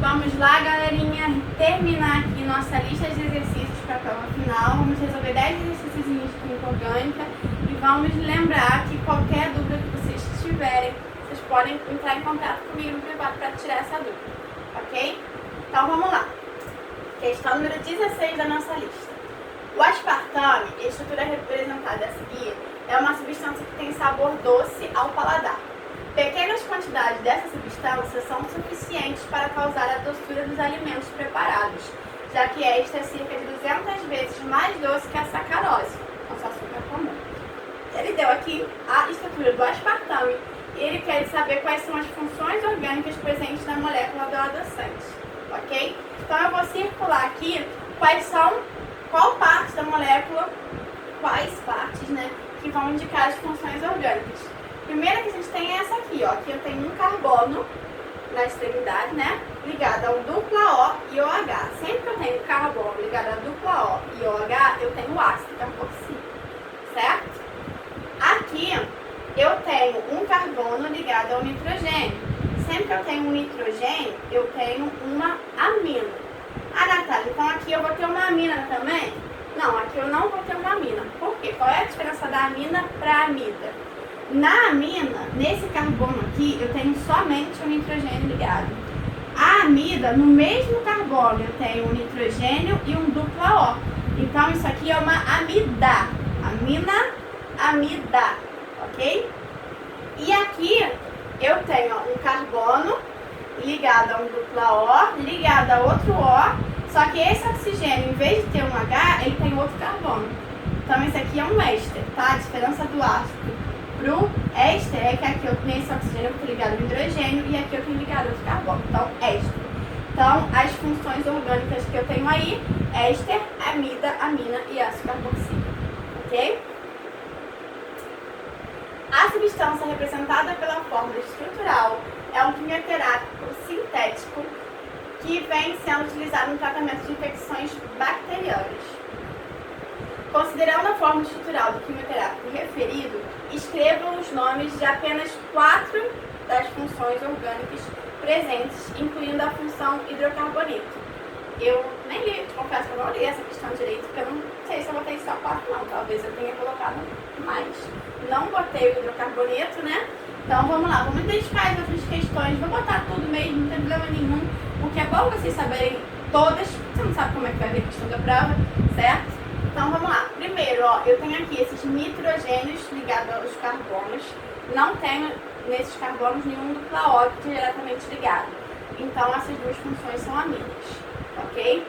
Vamos lá, galerinha, terminar aqui nossa lista de exercícios para a prova final. Vamos resolver 10 exercícios de química orgânica e vamos lembrar que qualquer dúvida que vocês tiverem, vocês podem entrar em contato comigo no privado para tirar essa dúvida, ok? Então vamos lá. Questão número 16 da nossa lista. O aspartame, a estrutura representada a seguir, é uma substância que tem sabor doce ao paladar. Pequenas quantidades dessa substância são suficientes para causar a doçura dos alimentos preparados, já que esta é cerca de 200 vezes mais doce que a sacarose, nosso açúcar comum. Ele deu aqui a estrutura do aspartame e ele quer saber quais são as funções orgânicas presentes na molécula do adoçante, ok? Então eu vou circular aqui qual parte da molécula, quais partes, né, que vão indicar as funções orgânicas. A primeira que a gente tem é essa aqui, ó. Aqui eu tenho um carbono na extremidade, né? Ligado a um dupla O e OH. Sempre que eu tenho carbono ligado a dupla O e OH, eu tenho ácido carboxílico, certo? Aqui eu tenho um carbono ligado ao nitrogênio. Sempre que eu tenho um nitrogênio, eu tenho uma amina. Ah, Natália, então aqui eu vou ter uma amina também? Não, aqui eu não vou ter uma amina. Por quê? Qual é a diferença da amina para a amida? Na amina, nesse carbono aqui, eu tenho somente o nitrogênio ligado. A amida, no mesmo carbono, eu tenho um nitrogênio e um dupla O. Então, isso aqui é uma amida. Amida, ok? E aqui, eu tenho um carbono ligado a um dupla O, ligado a outro O, só que esse oxigênio, em vez de ter um H, ele tem outro carbono. Então, esse aqui é um éster, tá? A diferença do ácido pro éster é que aqui nesse oxigênio eu estou ligado ao hidrogênio e aqui eu tenho ligado outro carbono, então éster. Então, as funções orgânicas que eu tenho aí, éster, amida, amina e ácido carboxílico, ok? A substância representada pela fórmula estrutural é um quimioterápico sintético que vem sendo utilizado no tratamento de infecções bacterianas. Considerando a fórmula estrutural do quimioterápico referido, escreva os nomes de apenas 4 das funções orgânicas presentes, incluindo a função hidrocarboneto. Eu nem li, confesso que eu não li essa questão direito, porque eu não sei se eu botei só 4 não, talvez eu tenha colocado mais. Não botei o hidrocarboneto, né? Então vamos lá, vamos identificar as outras questões, vou botar tudo mesmo, não tem problema nenhum, porque é bom vocês saberem todas, você não sabe como é que vai ver a questão da prova, certo? Então vamos lá, primeiro, ó, eu tenho aqui esses nitrogênios ligados aos carbonos, não tenho nesses carbonos nenhum dupla O diretamente ligado, então essas duas funções são aminas, ok?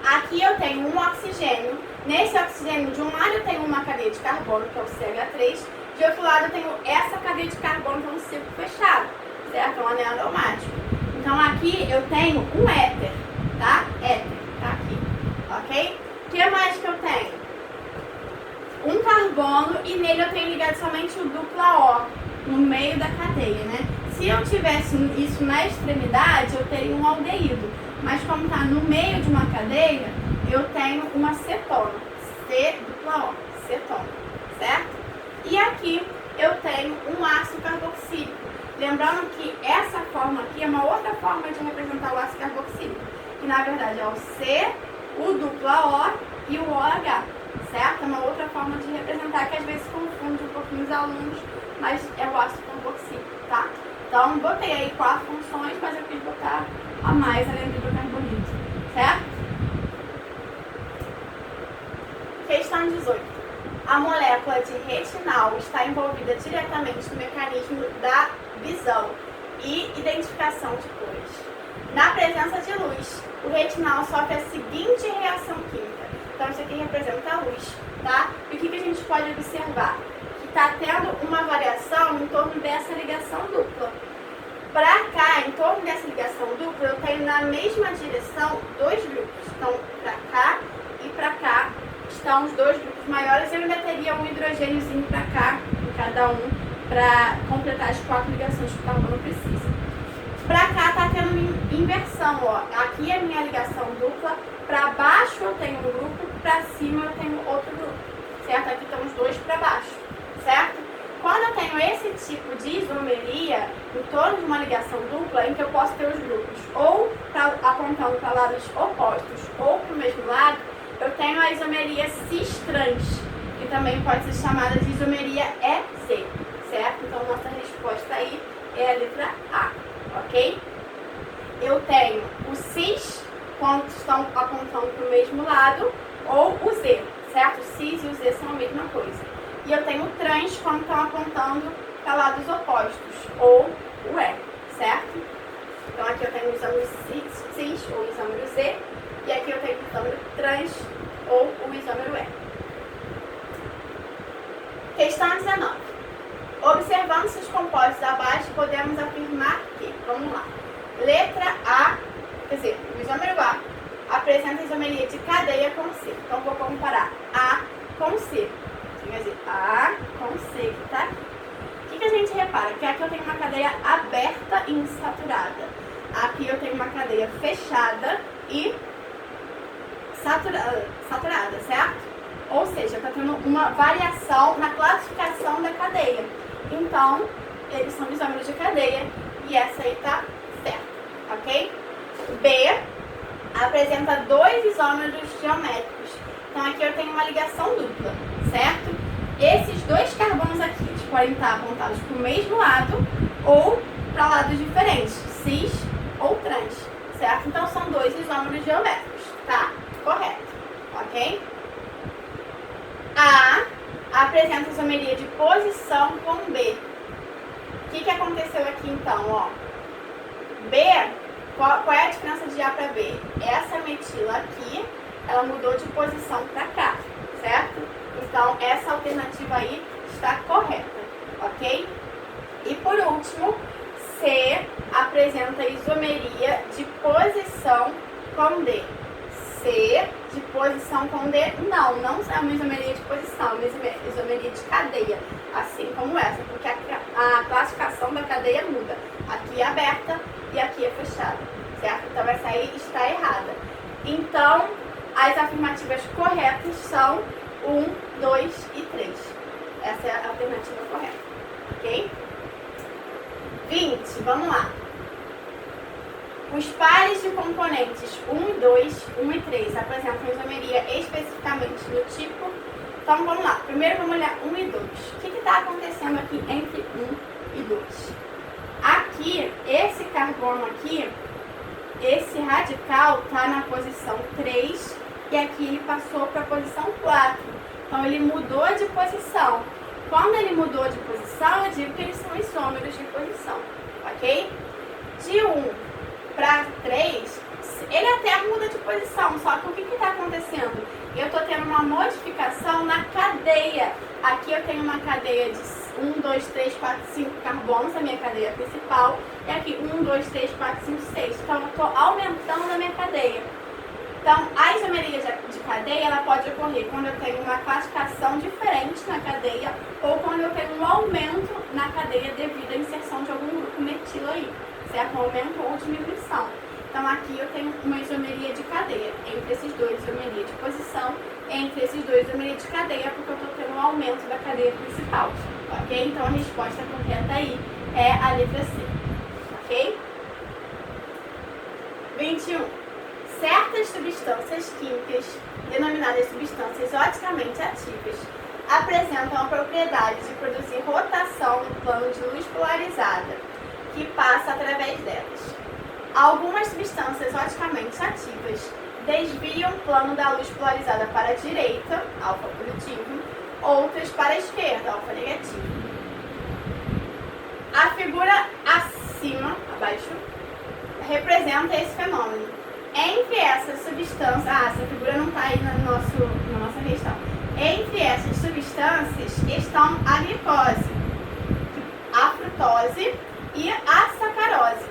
Aqui eu tenho um oxigênio, nesse oxigênio de um lado eu tenho uma cadeia de carbono, que é o CH3, de outro lado eu tenho essa cadeia de carbono, que é um ciclo fechado, certo? É um anel aromático. Então aqui eu tenho um éter, tá? Éter, tá aqui, ok? O que mais que eu tenho? Um carbono e nele eu tenho ligado somente o dupla O no meio da cadeia, né? Se eu tivesse isso na extremidade, eu teria um aldeído. Mas como está no meio de uma cadeia, eu tenho uma cetona. C dupla O, cetona, certo? E aqui eu tenho um ácido carboxílico. Lembrando que essa forma aqui é uma outra forma de representar o ácido carboxílico, que na verdade é o C, o dupla O e o OH, certo? É uma outra forma de representar que às vezes confunde um pouquinho os alunos, mas é o ácido carboxílico, tá? Então, botei aí 4 funções, mas eu quis botar a mais além do hidrocarboneto, certo? Questão 18. A molécula de retinal está envolvida diretamente no mecanismo da visão e identificação de cores. Na presença de luz, o retinal sofre a seguinte reação química. Então, isso aqui representa a luz, tá? E o que a gente pode observar? Que está tendo uma variação em torno dessa ligação dupla. Para cá, em torno dessa ligação dupla, eu tenho na mesma direção 2 grupos. Então, para cá e para cá estão os 2 grupos maiores. Eu ainda teria um hidrogêniozinho para cá, em cada um, para completar as 4 ligações que o carbono precisa. Para cá está tendo inversão, ó. Aqui é a minha ligação dupla, para baixo eu tenho um grupo, para cima eu tenho outro grupo, certo? Aqui estão os 2 para baixo, certo? Quando eu tenho esse tipo de isomeria em torno de uma ligação dupla, em que eu posso ter os grupos ou apontando para lados opostos ou para o mesmo lado, eu tenho a isomeria cis-trans, que também pode ser chamada de isomeria EZ, certo? Então, nossa resposta aí é a letra A, ok? Eu tenho o cis quando estão apontando para o mesmo lado, ou o Z, certo? O cis e o Z são a mesma coisa. E eu tenho o trans quando estão apontando para lados opostos, ou o E, certo? Então aqui eu tenho o isômero cis ou o isômero Z, e aqui eu tenho o isômero trans ou o isômero E. Questão 19. Observando esses compostos abaixo, podemos afirmar que, vamos lá, letra A, quer dizer, o isômero A apresenta isomeria de cadeia com C. Então vou comparar A com C. Quer dizer, A com C, que tá aqui. O que a gente repara? Que aqui eu tenho uma cadeia aberta e insaturada. Aqui eu tenho uma cadeia fechada e saturada, certo? Ou seja, está tendo uma variação na classificação da cadeia. Então, eles são isômeros de cadeia e essa aí tá certa, ok? B apresenta dois isômeros geométricos. Então, aqui eu tenho uma ligação dupla, certo? Esses dois carbonos aqui eles podem estar apontados para o mesmo lado ou para lados diferentes, cis ou trans, certo? Então, são dois isômeros geométricos, tá? Correto, ok? A apresenta isomeria de posição com B. O que aconteceu aqui então? Ó? B, qual é a diferença de A para B? Essa metila aqui, ela mudou de posição para cá, certo? Então, essa alternativa aí está correta, ok? E por último, C apresenta isomeria de posição com D. C de posição com D, não é uma isomeria de posição, é uma isomeria de cadeia, assim como essa, porque a classificação da cadeia muda. Aqui é aberta e aqui é fechada, certo? Então essa aí está errada. Então, as afirmativas corretas são 1, 2 e 3. Essa é a alternativa correta, ok? 20, vamos lá. Os pares de componentes 1 e 2, 1 e 3 apresentam isomeria especificamente no tipo. Então vamos lá, primeiro vamos olhar 1 e 2. O que está acontecendo aqui entre 1 e 2? Aqui, esse carbono aqui, esse radical está na posição 3 e aqui ele passou para a posição 4. Então ele mudou de posição. Quando ele mudou de posição, eu digo que eles são isômeros de posição, ok? De 1 para 3, ele até muda de posição, só que o que está acontecendo? Eu estou tendo uma modificação na cadeia. Aqui eu tenho uma cadeia de 1, 2, 3, 4, 5 carbonos, a minha cadeia principal, e aqui 1, 2, 3, 4, 5, 6. Então eu estou aumentando a minha cadeia. Então, a isomeria de cadeia ela pode ocorrer quando eu tenho uma classificação diferente na cadeia ou quando eu tenho um aumento na cadeia devido à inserção de algum grupo metilo aí, certo? Um aumento ou diminuição. Então, aqui eu tenho uma isomeria de cadeia. Entre esses dois, isomeria de posição. Entre esses dois, isomeria de cadeia, porque eu estou tendo um aumento da cadeia principal, ok? Então, a resposta correta aí é a letra C, ok? 21. Certas substâncias químicas, denominadas substâncias oticamente ativas, apresentam a propriedade de produzir rotação no plano de luz polarizada, que passa através delas. Algumas substâncias oticamente ativas desviam o plano da luz polarizada para a direita, alfa positivo, outras para a esquerda, alfa negativo. A figura abaixo, representa esse fenômeno. Entre essas substâncias, essa figura não está aí na nossa questão. Entre essas substâncias estão a glicose, a frutose e a sacarose.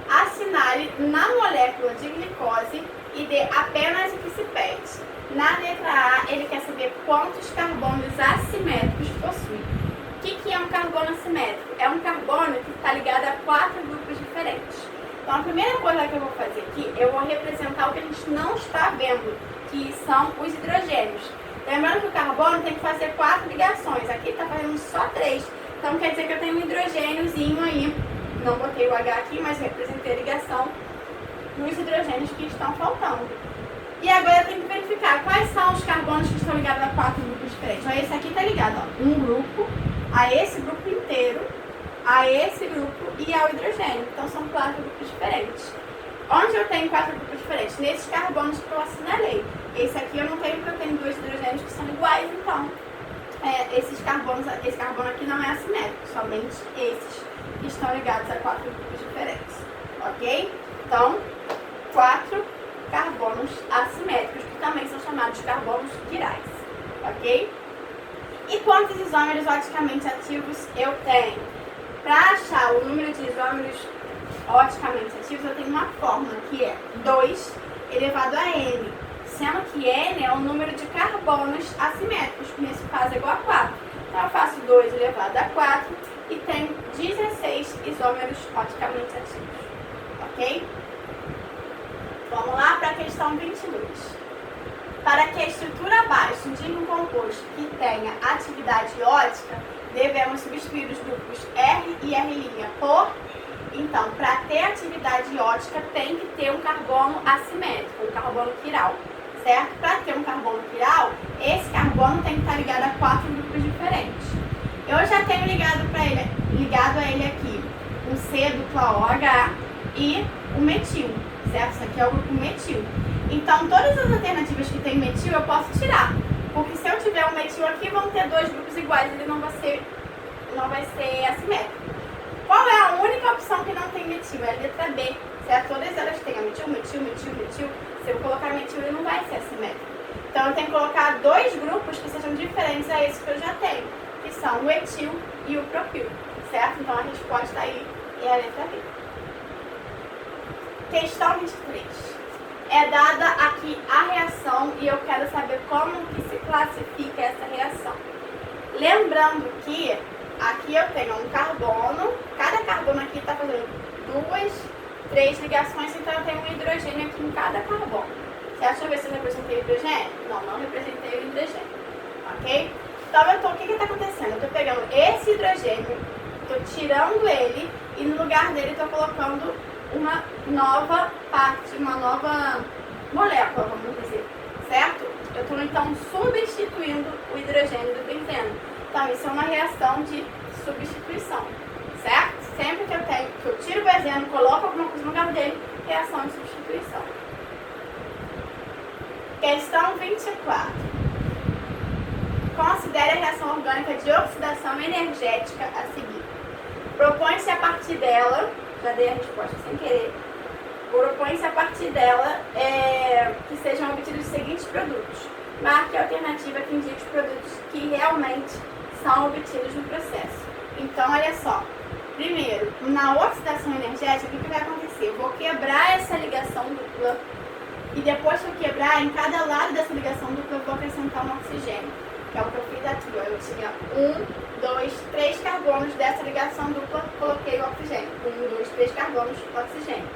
Assinale na molécula de glicose e dê apenas o que se pede. Na letra A, ele quer saber quantos carbonos assimétricos possui. O que é um carbono assimétrico? É um carbono que está ligado a 4 grupos diferentes. Então, a primeira coisa que eu vou fazer aqui, eu vou representar o que a gente não está vendo, que são os hidrogênios. Lembrando que o carbono tem que fazer 4 ligações, aqui está fazendo só 3. Então quer dizer que eu tenho um hidrogêniozinho aí, não botei o H aqui, mas representei a ligação dos hidrogênios que estão faltando. E agora eu tenho que verificar quais são os carbonos que estão ligados a 4 grupos diferentes. Ó, esse aqui está ligado, ó, um grupo, a esse grupo inteiro, a esse grupo e ao hidrogênio. Então são 4 grupos diferentes. Onde eu tenho 4 grupos diferentes? Nesses carbonos que eu assinalei. Esse aqui eu não tenho porque eu tenho 2 hidrogênios que são iguais, então esse carbono aqui não é assimétrico, somente esses que estão ligados a 4 grupos diferentes. Ok? Então, 4 carbonos assimétricos, que também são chamados de carbonos quirais. Ok? E quantos isômeros oticamente ativos eu tenho? Para achar o número de isômeros oticamente ativos, eu tenho uma fórmula que é 2 elevado a n, sendo que n é o número de carbonos assimétricos, que nesse caso é igual a 4. Então eu faço 2 elevado a 4 e tenho 16 isômeros oticamente ativos. Ok? Vamos lá para a questão 22. Para que a estrutura abaixo indique um composto que tenha atividade ótica, devemos substituir os grupos R e R' por... Então, para ter atividade ótica, tem que ter um carbono assimétrico, um carbono quiral, certo? Para ter um carbono quiral, esse carbono tem que estar ligado a 4 grupos diferentes. Eu já tenho ligado a ele aqui um C dupla OH e o metil, certo? Isso aqui é o grupo metil. Então, todas as alternativas que tem metil eu posso tirar, porque se eu tiver um metil aqui, vão ter 2 grupos iguais, ele não vai ser assimétrico. Qual é a única opção que não tem metil? É a letra B, certo? Todas elas têm metil, metil, metil, metil. Se eu colocar metil, ele não vai ser assimétrico. Então, eu tenho que colocar 2 grupos que sejam diferentes a esses que eu já tenho, que são o etil e o propil, certo? Então, a resposta aí é a letra B. Questão 23. É dada aqui a reação e eu quero saber como que se classifica essa reação. Lembrando que aqui eu tenho um carbono, cada carbono aqui está fazendo 2, 3 ligações, então eu tenho um hidrogênio aqui em cada carbono. Certo? Deixa eu ver se eu representei o hidrogênio. Não representei o hidrogênio. Ok? Então o que está acontecendo? Eu estou pegando esse hidrogênio, estou tirando ele e no lugar dele estou colocando uma nova parte, uma nova molécula, vamos dizer. Certo? Eu estou então substituindo o hidrogênio do benzeno. Então, isso é uma reação de substituição, certo? Sempre que eu tiro o benzeno, coloco alguma coisa no lugar dele, reação de substituição. Questão 24. Considere a reação orgânica de oxidação energética a seguir. Propõe-se a partir dela, já dei a resposta sem querer, propõe-se a partir dela que sejam obtidos os seguintes produtos. Marque a alternativa que indique os produtos que realmente são obtidos no processo. Então, olha só. Primeiro, na oxidação energética, o que vai acontecer? Eu vou quebrar essa ligação dupla e depois que eu quebrar, em cada lado dessa ligação dupla, eu vou acrescentar um oxigênio, que é o que eu fiz aqui. Ó. Eu tinha 1, 2, 3 carbonos dessa ligação dupla, coloquei o oxigênio. 1, 2, 3 carbonos, oxigênio.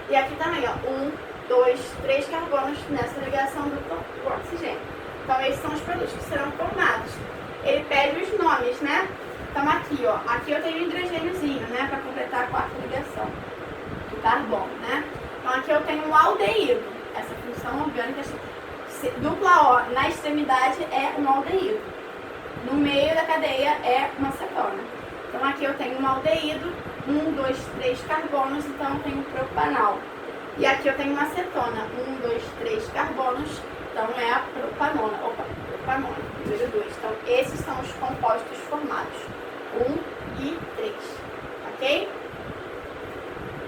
E aqui também, ó, 1, 2, 3 carbonos nessa ligação dupla, o oxigênio. Então, esses são os produtos que serão formados. Ele pede os nomes, né? Então, aqui, ó. Aqui eu tenho um hidrogêniozinho, né? Para completar a quarta ligação do carbono, né? Então, aqui eu tenho um aldeído. Essa função orgânica dupla O na extremidade é um aldeído. No meio da cadeia é uma cetona. Então, aqui eu tenho um aldeído, 1, 2, 3 carbonos, então eu tenho propanal. E aqui eu tenho uma cetona, 1, 2, 3 carbonos, então é a propanona. Propanona, número 2. Então, esses são os compostos formados, 1 e 3, ok?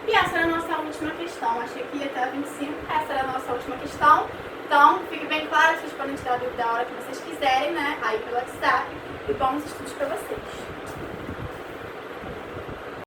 E essa era a nossa última questão. Achei que ia até a 25, essa era a nossa última questão. Então, fique bem claro, vocês podem tirar a dúvida a hora que vocês quiserem, né? Aí pelo WhatsApp. E bons estudos para vocês.